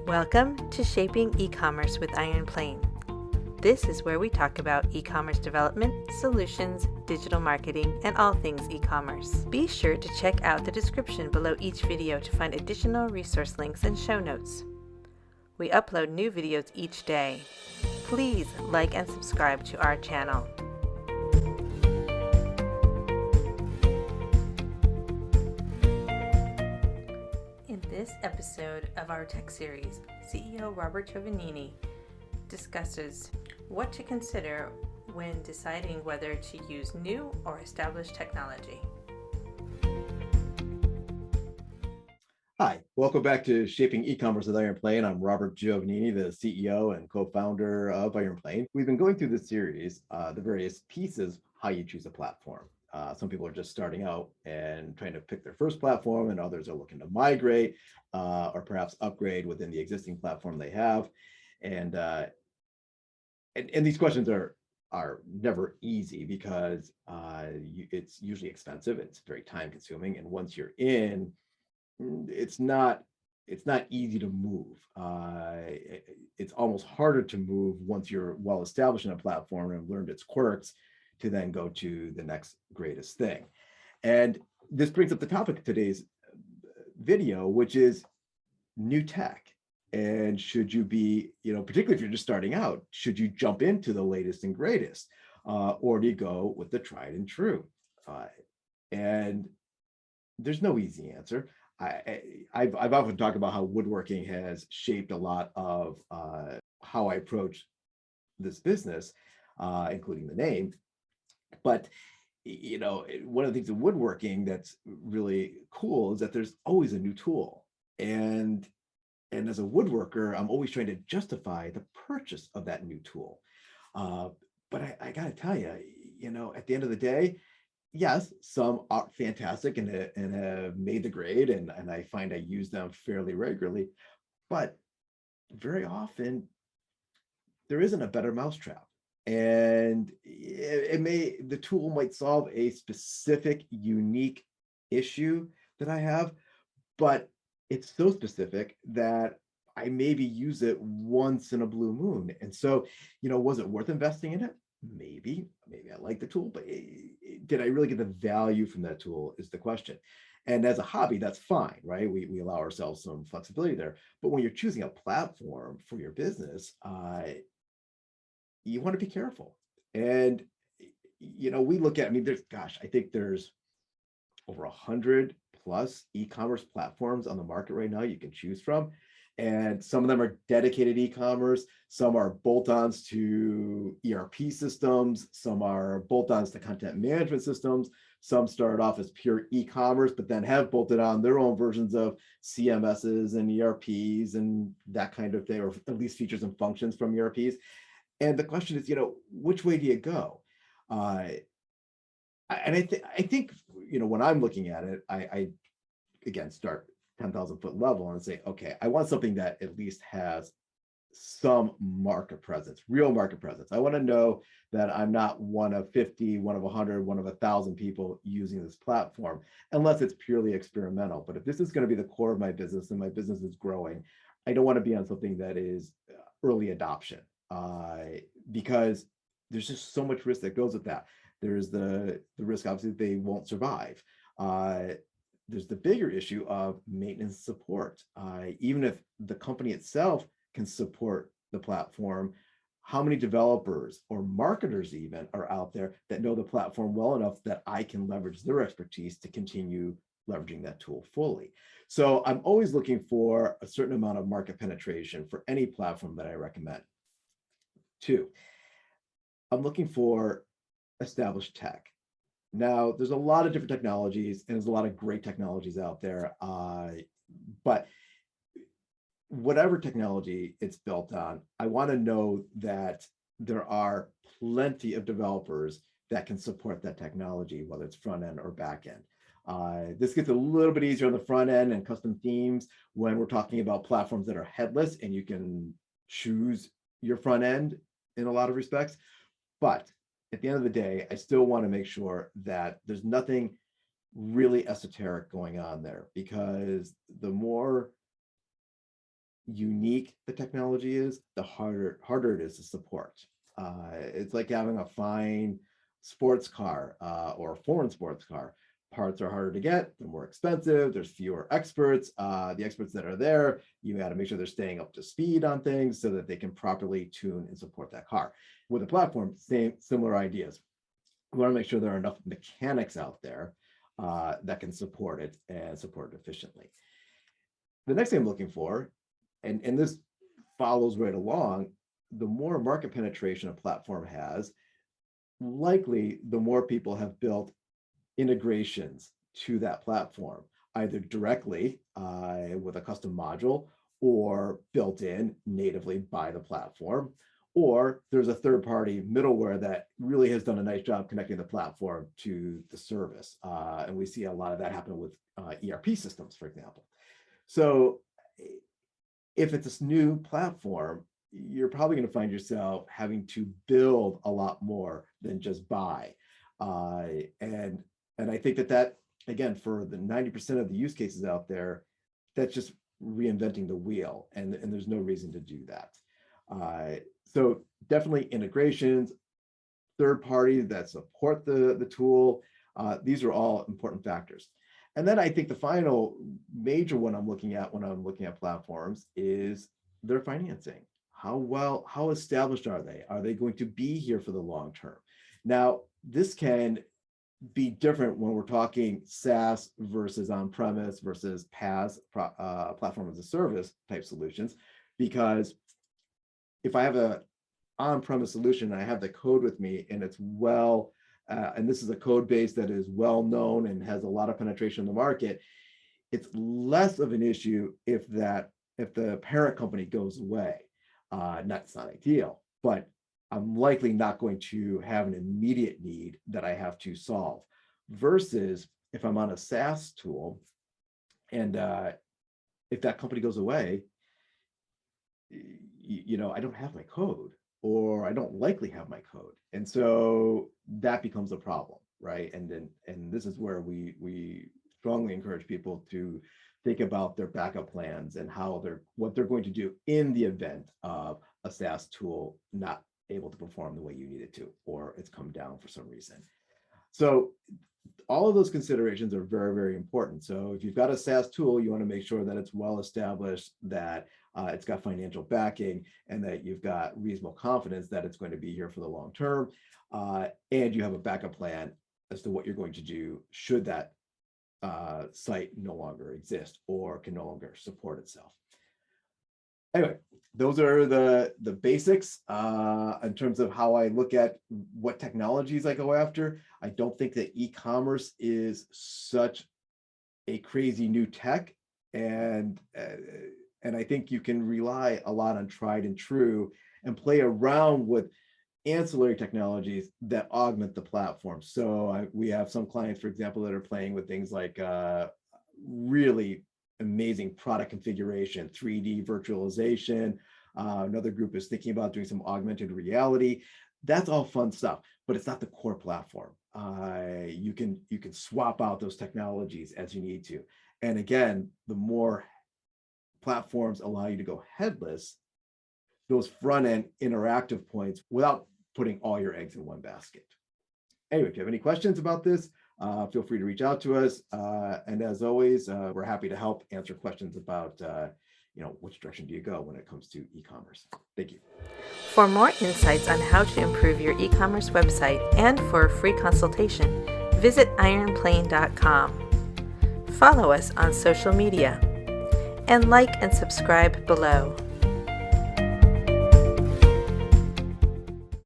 Welcome to Shaping eCommerce with IronPlane. This is where we talk about e-commerce development, solutions, digital marketing, and all things e-commerce. Be sure to check out the description below each video to find additional resource links and show notes. We upload new videos each day. Please like and subscribe to our channel. In this episode of our tech series, CEO Robert Giovannini discusses what to consider when deciding whether to use new or established technology. Hi, welcome back to Shaping eCommerce with IronPlane. I'm Robert Giovannini, the CEO and co-founder of IronPlane. We've been going through this series, the various pieces, how you choose a platform. Some people are just starting out and trying to pick their first platform, and others are looking to migrate or perhaps upgrade within the existing platform they have. And these questions are never easy because it's usually expensive, it's very time consuming, and once you're in, it's not easy to move. It's almost harder to move once you're well established in a platform and have learned its quirks to then go to the next greatest thing. And this brings up the topic of today's video, which is new tech. And should you be, particularly if you're just starting out, should you jump into the latest and greatest, or do you go with the tried and true? And there's no easy answer. I've often talked about how woodworking has shaped a lot of how I approach this business, including the name. But one of the things in woodworking that's really cool is that there's always a new tool, and as a woodworker, I'm always trying to justify the purchase of that new tool. But I got to tell you, at the end of the day, yes, some are fantastic and have made the grade, and I find I use them fairly regularly, but very often there isn't a better mousetrap. And the tool might solve a specific, unique issue that I have, but it's so specific that I maybe use it once in a blue moon. And so, was it worth investing in it? Maybe I like the tool, but did I really get the value from that tool is the question. And as a hobby, that's fine, right? We allow ourselves some flexibility there. But when you're choosing a platform for your business, you want to be careful. And, we look at, I think there's over 100 plus e-commerce platforms on the market right now you can choose from. And some of them are dedicated e-commerce, some are bolt-ons to ERP systems, some are bolt-ons to content management systems, some started off as pure e-commerce, but then have bolted on their own versions of CMSs and ERPs and that kind of thing, or at least features and functions from ERPs. And the question is, which way do you go? I think, when I'm looking at it, I again start 10,000 foot level and say, okay, I want something that at least has some market presence, real market presence. I want to know that I'm not one of 50, one of 100, one of 1,000 people using this platform, unless it's purely experimental. But if this is going to be the core of my business and my business is growing, I don't want to be on something that is early adoption, because there's just so much risk that goes with that. There's the risk, obviously, they won't survive. There's the bigger issue of maintenance support. Even if the company itself can support the platform, how many developers or marketers even are out there that know the platform well enough that I can leverage their expertise to continue leveraging that tool fully? So I'm always looking for a certain amount of market penetration for any platform that I recommend. 2, I'm looking for established tech. Now, there's a lot of different technologies, and there's a lot of great technologies out there, but whatever technology it's built on, I want to know that there are plenty of developers that can support that technology, whether it's front end or back end. This gets a little bit easier on the front end and custom themes when we're talking about platforms that are headless and you can choose your front end in a lot of respects. But at the end of the day, I still want to make sure that there's nothing really esoteric going on there, because the more unique the technology is, the harder it is to support. It's like having a fine sports car or a foreign sports car. Parts are harder to get, they're more expensive, there's fewer experts. The experts that are there, you got to make sure they're staying up to speed on things so that they can properly tune and support that car. With a platform, similar ideas. We want to make sure there are enough mechanics out there that can support it and support it efficiently. The next thing I'm looking for, and this follows right along, the more market penetration a platform has, likely the more people have built integrations to that platform, either directly with a custom module or built in natively by the platform, or there's a third-party middleware that really has done a nice job connecting the platform to the service. And we see a lot of that happen with ERP systems, for example. So if it's this new platform, you're probably going to find yourself having to build a lot more than just buy. And I think that again, for the 90% of the use cases out there, that's just reinventing the wheel, and there's no reason to do that. So definitely integrations, third parties that support the tool, these are all important factors. And then I think the final major one I'm looking at when I'm looking at platforms is their financing. How established are they? Are they going to be here for the long term? Now, this can be different when we're talking SaaS versus on-premise versus PaaS, platform as a service type solutions, because if I have a on-premise solution and I have the code with me and it's and this is a code base that is well known and has a lot of penetration in the market, it's less of an issue if the parent company goes away. That's not ideal, but I'm likely not going to have an immediate need that I have to solve, versus if I'm on a SaaS tool and if that company goes away, I don't have my code, or I don't likely have my code. And so that becomes a problem, right? And this is where we strongly encourage people to think about their backup plans and what they're going to do in the event of a SaaS tool not able to perform the way you need it to, or it's come down for some reason. So all of those considerations are very, very important. So if you've got a SaaS tool, you want to make sure that it's well established, that it's got financial backing, and that you've got reasonable confidence that it's going to be here for the long term, and you have a backup plan as to what you're going to do should that site no longer exist or can no longer support itself. Anyway, those are the basics in terms of how I look at what technologies I go after. I don't think that e-commerce is such a crazy new tech, and I think you can rely a lot on tried and true and play around with ancillary technologies that augment the platform. So we have some clients, for example, that are playing with things like really amazing product configuration, 3D virtualization. Another group is thinking about doing some augmented reality. That's all fun stuff, but it's not the core platform. You can swap out those technologies as you need to. And again, the more platforms allow you to go headless, those front-end interactive points without putting all your eggs in one basket. Anyway, if you have any questions about this, feel free to reach out to us. And as always, we're happy to help answer questions about which direction do you go when it comes to e-commerce. Thank you. For more insights on how to improve your e-commerce website and for a free consultation, visit IronPlane.com. Follow us on social media and like and subscribe below.